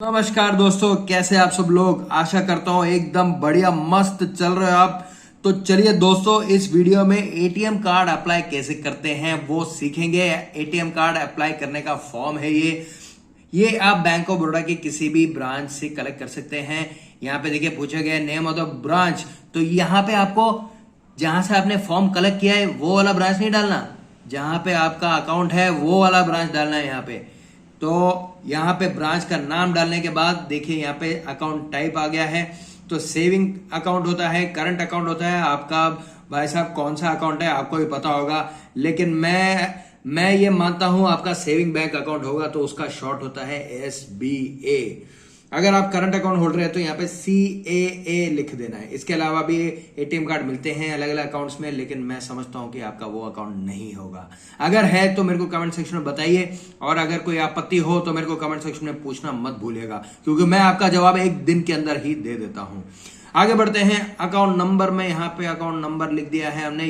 नमस्कार दोस्तों, कैसे आप सब लोग। आशा करता हूँ एकदम बढ़िया मस्त चल रहे हो आप। तो चलिए दोस्तों, इस वीडियो में एटीएम कार्ड अप्लाई कैसे करते हैं वो सीखेंगे। एटीएम कार्ड अप्लाई करने का फॉर्म है ये आप बैंक ऑफ बड़ौदा के किसी भी ब्रांच से कलेक्ट कर सकते हैं। यहाँ पे देखिए पूछा गया नेम ऑफ द ब्रांच, तो यहाँ पे आपको जहां से आपने फॉर्म कलेक्ट किया है वो वाला ब्रांच नहीं डालना, जहां पे आपका अकाउंट है वो वाला ब्रांच डालना है यहाँ पे। तो यहाँ पे ब्रांच का नाम डालने के बाद देखिए यहाँ पे अकाउंट टाइप आ गया है। तो सेविंग अकाउंट होता है, करंट अकाउंट होता है। आपका भाई साहब कौन सा अकाउंट है आपको भी पता होगा, लेकिन मैं ये मानता हूं आपका सेविंग बैंक अकाउंट होगा, तो उसका शॉर्ट होता है SBA। अगर आप करंट अकाउंट होल्डर है तो यहाँ पे CAA लिख देना है। इसके अलावा भी एटीएम कार्ड मिलते हैं अलग अलग अकाउंट्स में, लेकिन मैं समझता हूं कि आपका वो अकाउंट नहीं होगा। अगर है तो मेरे को कमेंट सेक्शन में बताइए, और अगर कोई आपत्ति हो तो मेरे को कमेंट सेक्शन में पूछना मत भूलिएगा, क्योंकि मैं आपका जवाब एक दिन के अंदर ही दे देता हूं। आगे बढ़ते हैं। अकाउंट नंबर में यहाँ पे अकाउंट नंबर लिख दिया है हमने।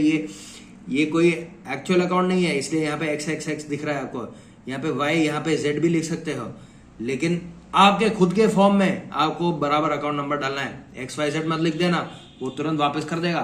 ये कोई एक्चुअल अकाउंट नहीं है, इसलिए यहाँ पे XXX दिख रहा है आपको। यहाँ पे Y, यहाँ पे Z भी लिख सकते हो, लेकिन आपके खुद के फॉर्म में आपको बराबर अकाउंट नंबर डालना है। XYZ मत लिख देना, वो तुरंत वापस कर देगा।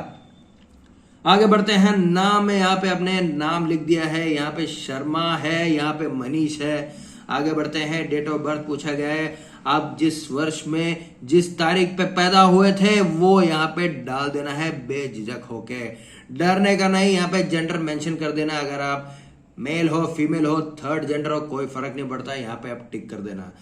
आगे बढ़ते हैं। नाम में यहाँ पे अपने नाम लिख दिया है। यहाँ पे शर्मा है, यहाँ पे मनीष है। आगे बढ़ते हैं। डेट ऑफ बर्थ पूछा गया है। आप जिस वर्ष में जिस तारीख पे पैदा हुए थे वो यहाँ पे डाल देना है बेझिझक होके, डरने का नहीं। यहाँ पे जेंडर मेंशन कर देना, अगर आप मेल हो फीमेल हो थर्ड जेंडर हो कोई फर्क नहीं पड़ता, यहाँ पे आप टिक कर देना।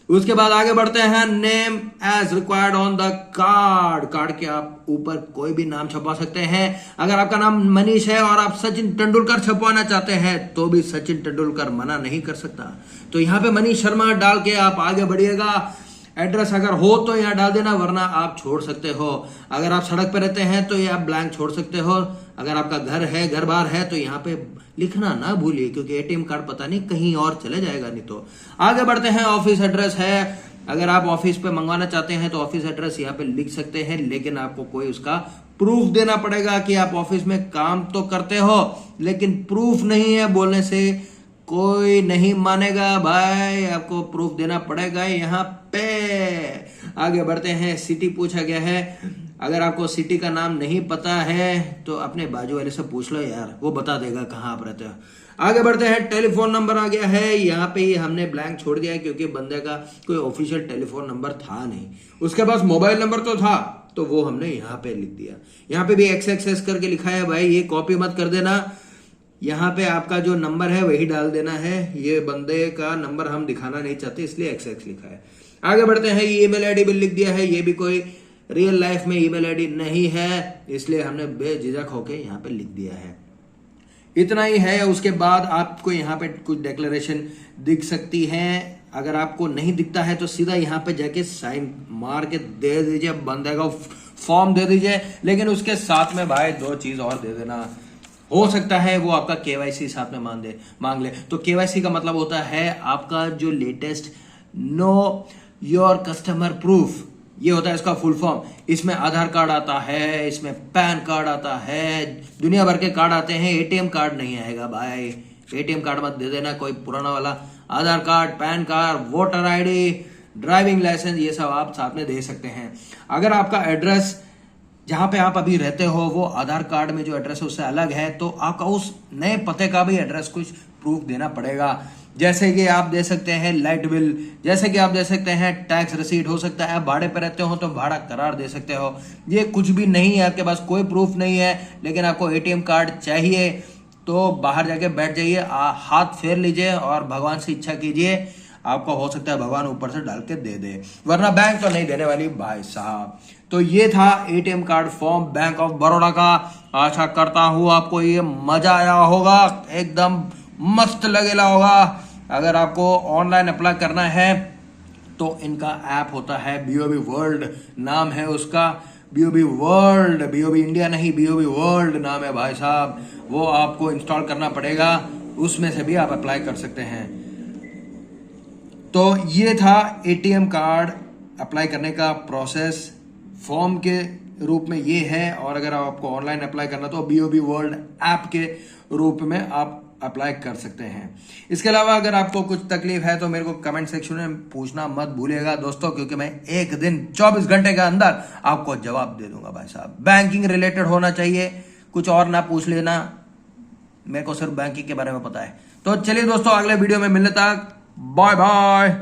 उसके बाद आगे बढ़ते हैं। Name as required on the card के आप ऊपर कोई भी नाम छपवा सकते हैं। अगर आपका नाम मनीष है और आप सचिन तेंदुलकर छपवाना चाहते हैं तो भी सचिन तेंदुलकर मना नहीं कर सकता। तो यहाँ पे मनीष शर्मा डाल के आप आगे बढ़िएगा। एड्रेस अगर हो तो यहाँ डाल देना, वरना आप छोड़ सकते हो। अगर आप सड़क पे रहते हैं तो ये आप ब्लैंक छोड़ सकते हो। अगर आपका घर है, घर बार है, तो यहाँ पे लिखना ना भूलिए, क्योंकि एटीएम कार्ड पता नहीं कहीं और चले जाएगा नहीं तो। आगे बढ़ते हैं। ऑफिस एड्रेस है, अगर आप ऑफिस पे मंगवाना चाहते हैं तो ऑफिस एड्रेस यहाँ पे लिख सकते हैं, लेकिन आपको कोई उसका प्रूफ देना पड़ेगा कि आप ऑफिस में काम तो करते हो, लेकिन प्रूफ नहीं है बोलने से कोई नहीं मानेगा भाई, आपको प्रूफ देना पड़ेगा यहाँ पे। आगे बढ़ते हैं। सिटी पूछा गया है। अगर आपको सिटी का नाम नहीं पता है तो अपने बाजू वाले से पूछ लो यार, वो बता देगा कहाँ आप रहते हो। आगे बढ़ते हैं। टेलीफोन नंबर आ गया है। यहाँ पे ही हमने ब्लैंक छोड़ दिया है, क्योंकि बंदे का कोई ऑफिशियल टेलीफोन नंबर था नहीं। उसके पास मोबाइल नंबर तो था, तो वो हमने यहाँ पे लिख दिया। यहाँ पे भी XXX करके लिखा है भाई, ये कॉपी मत कर देना। यहाँ पे आपका जो नंबर है वही डाल देना है। ये बंदे का नंबर हम दिखाना नहीं चाहते, इसलिए XX लिखा है। आगे बढ़ते हैं। ईमेल आईडी भी लिख दिया है। ये भी कोई रियल लाइफ में ईमेल आईडी नहीं है, इसलिए हमने बेझिझक होके यहाँ पे लिख दिया है। इतना ही है। उसके बाद आपको यहाँ पे कुछ डिक्लेरेशन दिख सकती है। अगर आपको नहीं दिखता है तो सीधा यहाँ पे जाके साइन मार के दे दीजिए, बंदे का फॉर्म दे दीजिए। लेकिन उसके साथ में भाई दो चीज और दे देना, हो सकता है वो आपका KYC साथ में मांग ले। तो KYC का मतलब होता है आपका जो latest know your customer proof, ये होता है इसका फुल फॉर्म। इसमें आधार कार्ड आता है, इसमें पैन कार्ड आता है, दुनिया भर के कार्ड आते हैं। एटीएम कार्ड नहीं आएगा भाई, एटीएम कार्ड मत दे देना, कोई पुराना वाला Aadhaar card, PAN card, voter ID, driving licence, ये सब आप साथ में दे सकते हैं। अगर आपका एड्रेस जहां पे आप अभी रहते हो वो आधार कार्ड में जो एड्रेस है उससे अलग है, तो आपका उस नए पते का भी एड्रेस कुछ प्रूफ देना पड़ेगा। जैसे कि आप दे सकते हैं लाइट बिल, जैसे कि आप दे सकते हैं टैक्स रिसीट, हो सकता है भाड़े पे रहते हो तो भाड़ा करार दे सकते हो। ये कुछ भी नहीं है, आपके पास कोई प्रूफ नहीं है, लेकिन आपको एटीएम कार्ड चाहिए, तो बाहर जाके बैठ जाइए, हाथ फेर लीजिए और भगवान से इच्छा कीजिए, आपको हो सकता है भगवान ऊपर से डाल के दे दे, वरना बैंक तो नहीं देने वाली भाई साहब। तो ये था ATM card form bank of Baroda का। आशा करता हूं आपको ये मजा आया होगा, एकदम मस्त लगेला होगा। अगर आपको ऑनलाइन अप्लाई करना है तो इनका ऐप होता है BOB वर्ल्ड, नाम है उसका BOB वर्ल्ड, BOB इंडिया नहीं, BOB वर्ल्ड नाम है भाई साहब। वो आपको इंस्टॉल करना पड़ेगा, उसमें से भी आप अप्लाई कर सकते हैं। तो ये था एटीएम कार्ड अप्लाई करने का प्रोसेस, फॉर्म के रूप में ये है। और अगर आपको ऑनलाइन अप्लाई करना तो BOB वर्ल्ड ऐप के रूप में आप आप अप्लाई कर सकते हैं। इसके अलावा अगर आपको कुछ तकलीफ है तो मेरे को कमेंट सेक्शन में पूछना मत भूलिएगा दोस्तों, क्योंकि मैं एक दिन 24 घंटे के अंदर आपको जवाब दे दूंगा भाई साहब। बैंकिंग रिलेटेड होना चाहिए, कुछ और ना पूछ लेना, मेरे को सिर्फ बैंकिंग के बारे में पता है। तो चलिए दोस्तों, अगले वीडियो में मिलने तक बाय बाय।